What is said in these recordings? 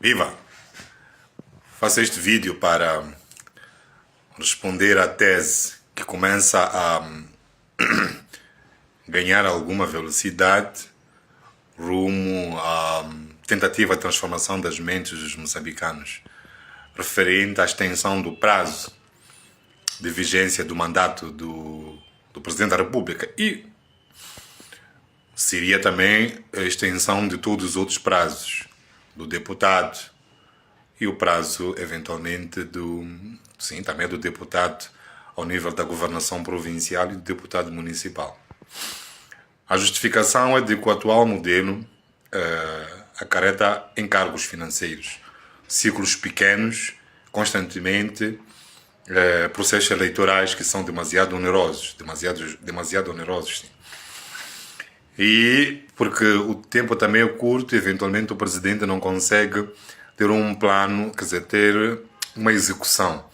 Viva! Faço este vídeo para responder à tese que começa a ganhar alguma velocidade rumo à tentativa de transformação das mentes dos moçambicanos, referente à extensão do prazo de vigência do mandato do Presidente da República e seria também a extensão de todos os outros prazos, do deputado e o prazo, eventualmente, também do deputado ao nível da governação provincial e do deputado municipal. A justificação é de que o atual modelo acarreta encargos financeiros, ciclos pequenos, constantemente, processos eleitorais que são demasiado onerosos, demasiado onerosos, sim. E porque o tempo também é curto, eventualmente o presidente não consegue ter um plano, quer dizer, ter uma execução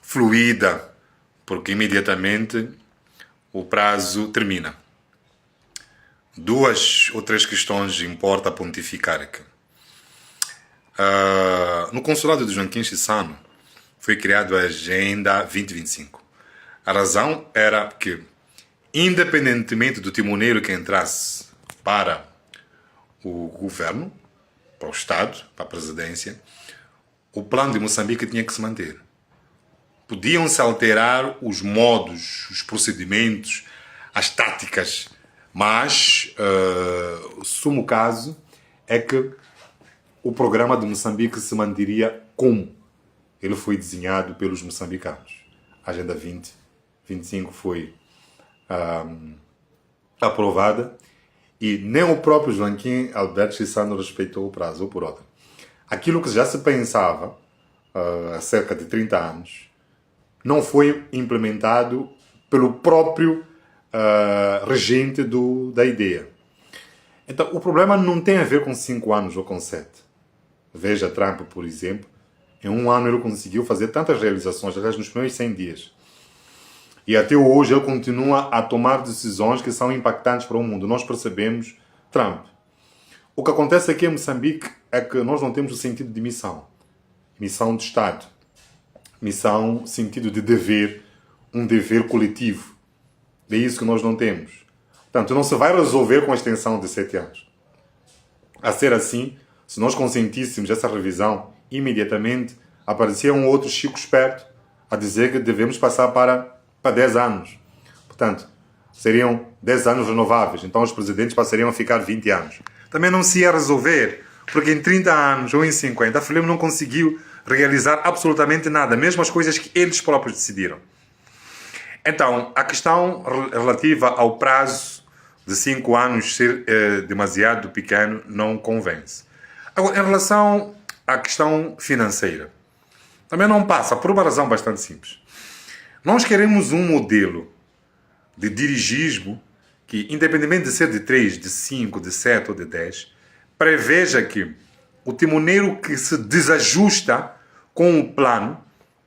fluida, porque imediatamente o prazo termina. Duas ou três questões importa pontificar aqui. No consulado de Joaquim Chissano foi criada a Agenda 2025. A razão era que, independentemente do timoneiro que entrasse para o governo, para o Estado, para a presidência, o plano de Moçambique tinha que se manter. Podiam-se alterar os modos, os procedimentos, as táticas, mas o sumo caso é que o programa de Moçambique se manteria como ele foi desenhado pelos moçambicanos. A Agenda 2025 foi aprovada e nem o próprio Joaquim Alberto Chissano respeitou o prazo, ou por outra. Aquilo que já se pensava há cerca de 30 anos não foi implementado pelo próprio regente da ideia. Então, o problema não tem a ver com 5 anos ou com 7. Veja Trump, por exemplo, em 1 ano ele conseguiu fazer tantas realizações, aliás, nos primeiros 100 dias. E até hoje ele continua a tomar decisões que são impactantes para o mundo. Nós percebemos Trump. O que acontece aqui em Moçambique é que nós não temos o sentido de missão. Missão de Estado. Missão, sentido de dever, um dever coletivo. É isso que nós não temos. Portanto, não se vai resolver com a extensão de 7 anos. A ser assim, se nós consentíssemos essa revisão, imediatamente aparecia um outro Chico esperto a dizer que devemos passar para 10 anos. Portanto, seriam 10 anos renováveis. Então os presidentes passariam a ficar 20 anos. Também não se ia resolver, porque em 30 anos ou em 50, a Frelimo não conseguiu realizar absolutamente nada, mesmo as coisas que eles próprios decidiram. Então, a questão relativa ao prazo de 5 anos ser demasiado pequeno não convence. Agora, em relação à questão financeira, também não passa, por uma razão bastante simples. Nós queremos um modelo de dirigismo que, independentemente de ser de 3, de 5, de 7 ou de 10, preveja que o timoneiro que se desajusta com o plano,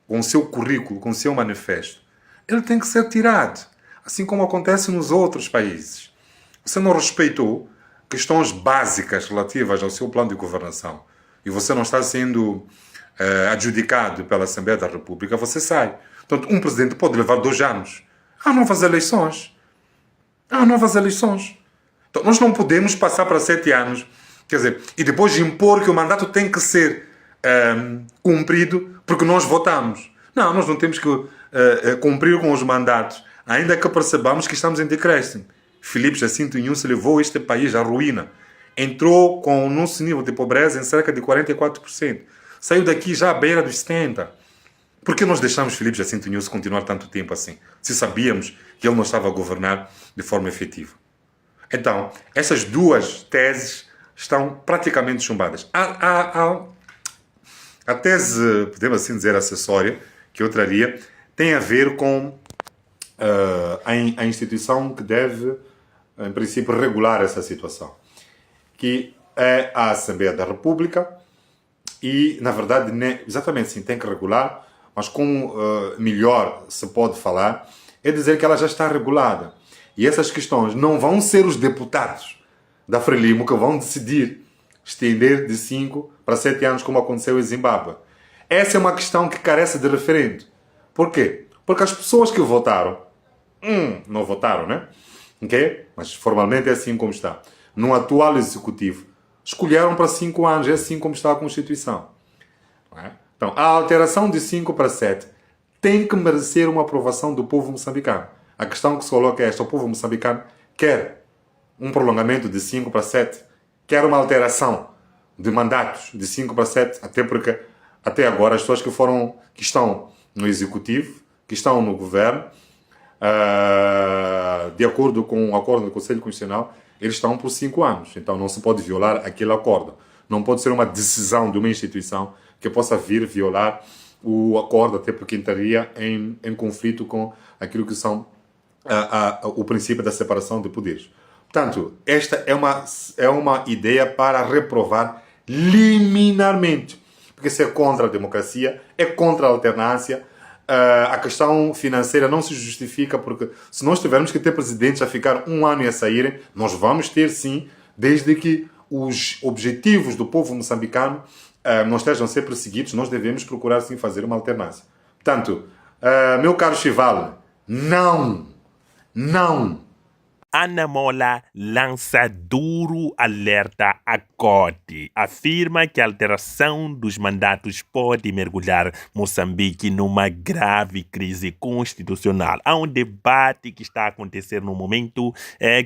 com o seu currículo, com o seu manifesto, ele tem que ser tirado, assim como acontece nos outros países. Você não respeitou questões básicas relativas ao seu plano de governação e você não está sendo adjudicado pela Assembleia da República, você sai. Portanto, um presidente pode levar 2 anos. Há novas eleições. Então, nós não podemos passar para 7 anos, quer dizer, e depois impor que o mandato tem que ser cumprido porque nós votamos. Não, nós não temos que cumprir com os mandatos, ainda que percebamos que estamos em decréscimo. Filipe Jacinto Inhosse levou este país à ruína. Entrou com o nosso nível de pobreza em cerca de 44%. Saiu daqui já à beira dos 70%. Por que nós deixamos Filipe Jacinto Inhosse continuar tanto tempo assim, se sabíamos que ele não estava a governar de forma efetiva? Então, essas duas teses estão praticamente chumbadas. A tese, podemos assim dizer, acessória, que eu traria, tem a ver com a instituição que deve, em princípio, regular essa situação, que é a Assembleia da República e, na verdade, exatamente sim, tem que regular, mas como melhor se pode falar, é dizer que ela já está regulada. E essas questões não vão ser os deputados da Frelimo que vão decidir estender de 5 para 7 anos, como aconteceu em Zimbábue. Essa é uma questão que carece de referendo. Por quê? Porque as pessoas que votaram, não votaram, né? Ok? Mas formalmente é assim como está. No atual executivo, escolheram para 5 anos, é assim como está a Constituição. Não é? Então, a alteração de 5 para 7 tem que merecer uma aprovação do povo moçambicano. A questão que se coloca é esta: o povo moçambicano quer um prolongamento de 5 para 7, quer uma alteração de mandatos de 5 para 7, até porque até agora as pessoas que estão no executivo, que estão no governo, de acordo com o acordo do Conselho Constitucional, eles estão por 5 anos. Então não se pode violar aquele acordo. Não pode ser uma decisão de uma instituição que possa vir violar o acordo, até porque entraria em conflito com aquilo que são o princípio da separação de poderes. Portanto, esta é uma ideia para reprovar liminarmente, porque isso é contra a democracia, é contra a alternância. A questão financeira não se justifica, porque se nós tivermos que ter presidentes a ficar 1 ano e a saírem, nós vamos ter sim, desde que os objetivos do povo moçambicano não estejam a ser perseguidos, nós devemos procurar sim fazer uma alternância. Portanto, meu caro Chival, não. Ana Mola lança duro alerta à Corte. Afirma que a alteração dos mandatos pode mergulhar Moçambique numa grave crise constitucional. Há um debate que está a acontecer no momento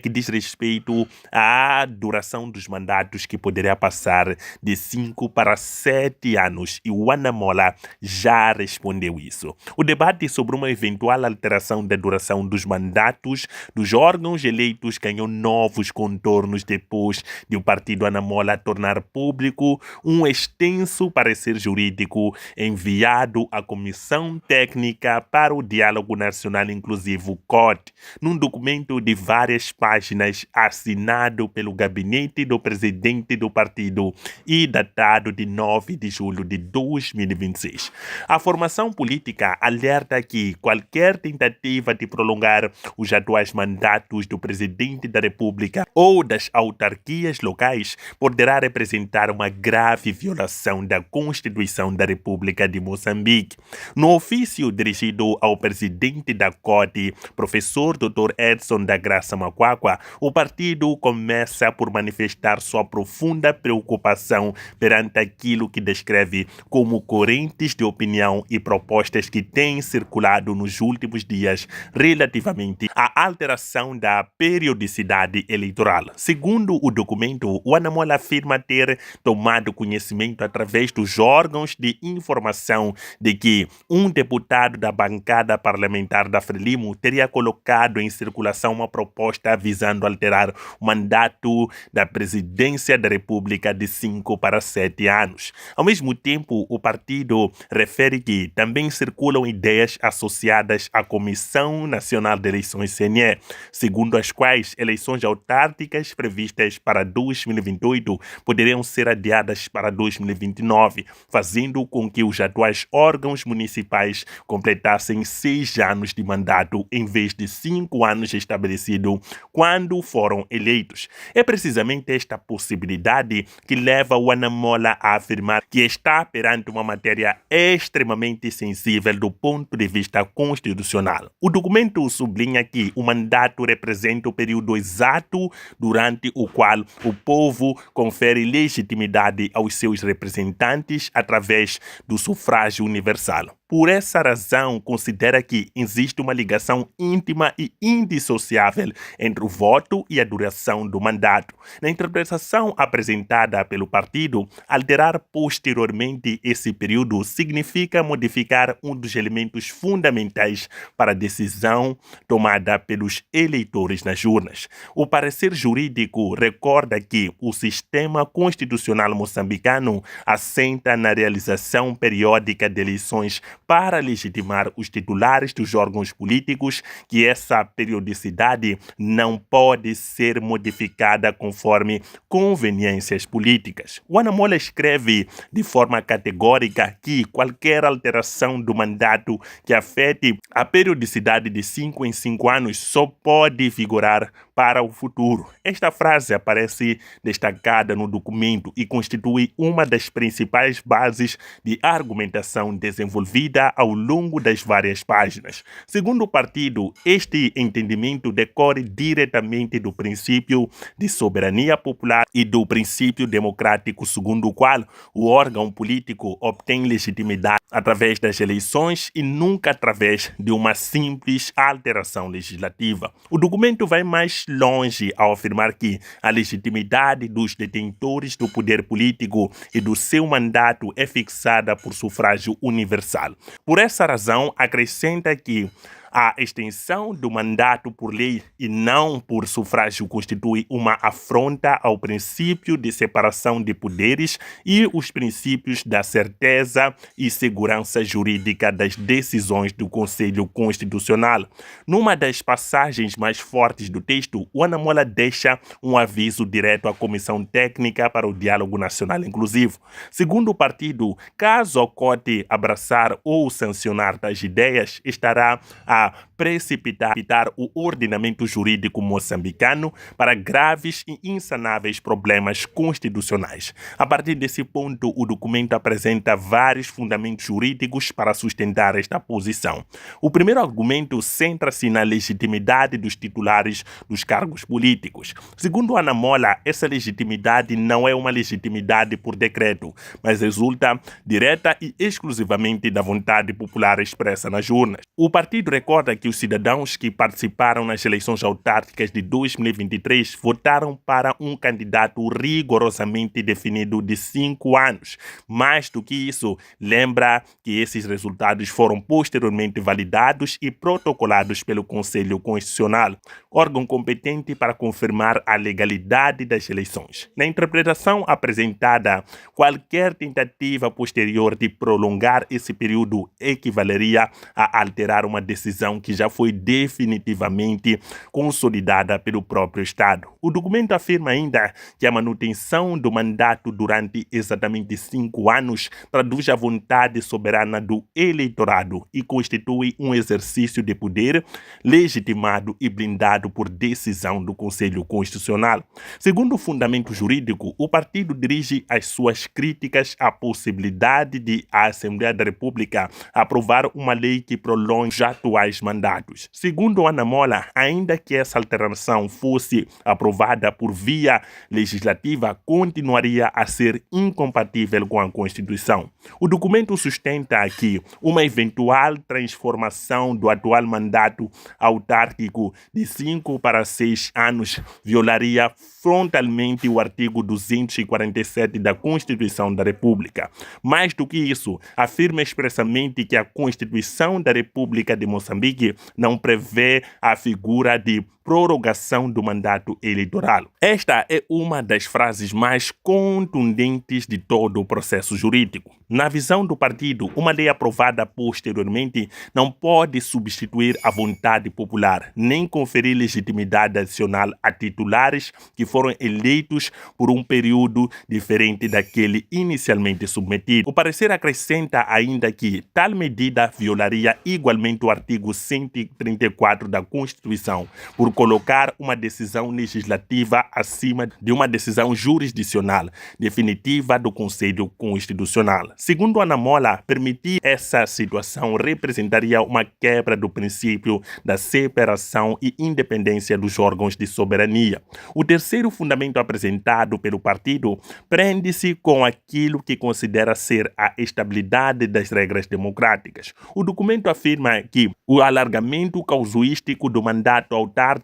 que diz respeito à duração dos mandatos, que poderia passar de 5 para 7 anos. E o Ana Mola já respondeu isso. O debate sobre uma eventual alteração da duração dos mandatos dos órgãos eleitos ganhou novos contornos depois de o partido Ana Mola tornar público um extenso parecer jurídico enviado à Comissão Técnica para o Diálogo Nacional Inclusivo COT, num documento de várias páginas assinado pelo gabinete do presidente do partido e datado de 9 de julho de 2026. A formação política alerta que qualquer tentativa de prolongar os atuais mandatos do presidente da República ou das autarquias locais poderá representar uma grave violação da Constituição da República de Moçambique. No ofício dirigido ao presidente da COTE, professor Dr. Edson da Graça Macuacua, o partido começa por manifestar sua profunda preocupação perante aquilo que descreve como correntes de opinião e propostas que têm circulado nos últimos dias relativamente à alteração da periodicidade eleitoral. Segundo o documento, o Ana Mola afirma ter tomado conhecimento através dos órgãos de informação de que um deputado da bancada parlamentar da Frelimo teria colocado em circulação uma proposta visando alterar o mandato da presidência da República de 5 para 7 anos. Ao mesmo tempo, o partido refere que também circulam ideias associadas à Comissão Nacional de Eleições CNE, segundo as quais eleições autárquicas previstas para 2028 poderiam ser adiadas para 2029, fazendo com que os atuais órgãos municipais completassem 6 anos de mandato em vez de 5 anos estabelecido quando foram eleitos. É precisamente esta possibilidade que leva o Ana Mola a afirmar que está perante uma matéria extremamente sensível do ponto de vista constitucional. O documento sublinha que o mandato representa o período exato durante o qual o povo confere legitimidade aos seus representantes através do sufrágio universal. Por essa razão, considera que existe uma ligação íntima e indissociável entre o voto e a duração do mandato. Na interpretação apresentada pelo partido, alterar posteriormente esse período significa modificar um dos elementos fundamentais para a decisão tomada pelos eleitores nas urnas. O parecer jurídico recorda que o sistema constitucional moçambicano assenta na realização periódica de eleições para legitimar os titulares dos órgãos políticos, que essa periodicidade não pode ser modificada conforme conveniências políticas. O Ana Mola escreve de forma categórica que qualquer alteração do mandato que afete a periodicidade de 5 em 5 anos só pode vigorar para o futuro. Esta frase aparece destacada no documento e constitui uma das principais bases de argumentação desenvolvida ao longo das várias páginas. Segundo o partido, este entendimento decorre diretamente do princípio de soberania popular e do princípio democrático, segundo o qual o órgão político obtém legitimidade através das eleições e nunca através de uma simples alteração legislativa. O documento vai mais longe ao afirmar que a legitimidade dos detentores do poder político e do seu mandato é fixada por sufrágio universal. Por essa razão, acrescenta que a extensão do mandato por lei e não por sufrágio constitui uma afronta ao princípio de separação de poderes e os princípios da certeza e segurança jurídica das decisões do Conselho Constitucional. Numa das passagens mais fortes do texto, o Ana Mola deixa um aviso direto à Comissão Técnica para o Diálogo Nacional Inclusivo. Segundo o partido, caso a COTE abraçar ou sancionar tais ideias, estará a precipitar o ordenamento jurídico moçambicano para graves e insanáveis problemas constitucionais. A partir desse ponto, o documento apresenta vários fundamentos jurídicos para sustentar esta posição. O primeiro argumento centra-se na legitimidade dos titulares dos cargos políticos. Segundo Ana Mola, essa legitimidade não é uma legitimidade por decreto, mas resulta direta e exclusivamente da vontade popular expressa nas urnas. O partido recorda que os cidadãos que participaram nas eleições autárquicas de 2023 votaram para um candidato rigorosamente definido de 5 anos. Mais do que isso, lembra que esses resultados foram posteriormente validados e protocolados pelo Conselho Constitucional, órgão competente para confirmar a legalidade das eleições. Na interpretação apresentada, qualquer tentativa posterior de prolongar esse período equivaleria a alterar uma decisão que já foi definitivamente consolidada pelo próprio Estado. O documento afirma ainda que a manutenção do mandato durante exatamente 5 anos traduz a vontade soberana do eleitorado e constitui um exercício de poder legitimado e blindado por decisão do Conselho Constitucional. Segundo o fundamento jurídico, o partido dirige as suas críticas à possibilidade de a Assembleia da República aprovar uma lei que prolongue os atuais mandatos. Segundo Ana Mola, ainda que essa alteração fosse aprovada por via legislativa, continuaria a ser incompatível com a Constituição. O documento sustenta que uma eventual transformação do atual mandato autárquico de 5 para 6 anos violaria frontalmente o artigo 247 da Constituição da República. Mais do que isso, afirma expressamente que a Constituição da República de Moçambique não prevê a figura de prorrogação do mandato eleitoral. Esta é uma das frases mais contundentes de todo o processo jurídico. Na visão do partido, uma lei aprovada posteriormente não pode substituir a vontade popular, nem conferir legitimidade adicional a titulares que foram eleitos por um período diferente daquele inicialmente submetido. O parecer acrescenta ainda que tal medida violaria igualmente o artigo 134 da Constituição, por colocar uma decisão legislativa acima de uma decisão jurisdicional definitiva do Conselho Constitucional. Segundo Ana Mola, permitir essa situação representaria uma quebra do princípio da separação e independência dos órgãos de soberania. O terceiro fundamento apresentado pelo partido prende-se com aquilo que considera ser a estabilidade das regras democráticas. O documento afirma que o alargamento causuístico do mandato autárquico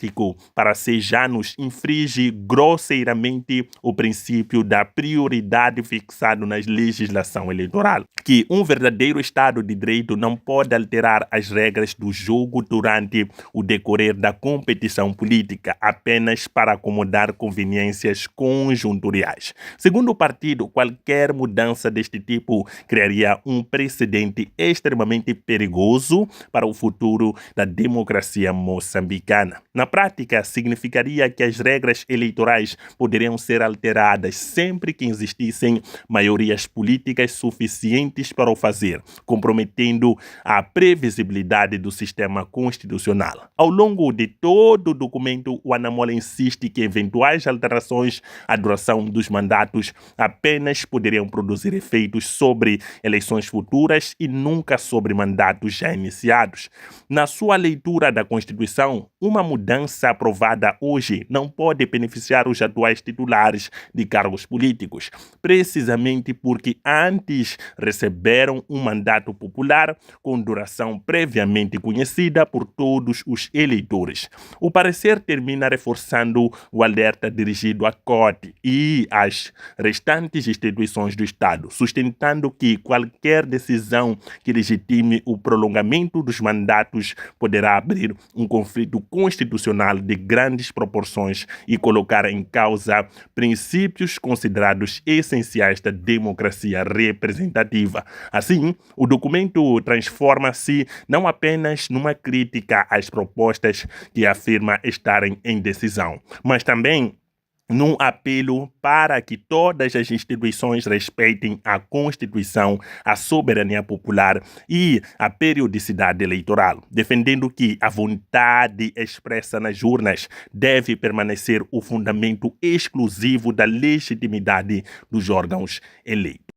para 6 anos infringe grosseiramente o princípio da prioridade fixado na legislação eleitoral, que um verdadeiro Estado de Direito não pode alterar as regras do jogo durante o decorrer da competição política, apenas para acomodar conveniências conjunturais. Segundo o partido, qualquer mudança deste tipo criaria um precedente extremamente perigoso para o futuro futuro da democracia moçambicana. Na prática, significaria que as regras eleitorais poderiam ser alteradas sempre que existissem maiorias políticas suficientes para o fazer, comprometendo a previsibilidade do sistema constitucional. Ao longo de todo o documento, o Anamola insiste que eventuais alterações à duração dos mandatos apenas poderiam produzir efeitos sobre eleições futuras e nunca sobre mandatos já iniciados. Na sua leitura da Constituição, uma mudança aprovada hoje não pode beneficiar os atuais titulares de cargos políticos, precisamente porque antes receberam um mandato popular com duração previamente conhecida por todos os eleitores. O parecer termina reforçando o alerta dirigido à Corte e às restantes instituições do Estado, sustentando que qualquer decisão que legitime o prolongamento dos mandatos poderá abrir um conflito constitucional de grandes proporções e colocar em causa princípios considerados essenciais da democracia representativa. Assim, o documento transforma-se não apenas numa crítica às propostas que afirma estarem em decisão, mas também num apelo para que todas as instituições respeitem a Constituição, a soberania popular e a periodicidade eleitoral, defendendo que a vontade expressa nas urnas deve permanecer o fundamento exclusivo da legitimidade dos órgãos eleitos.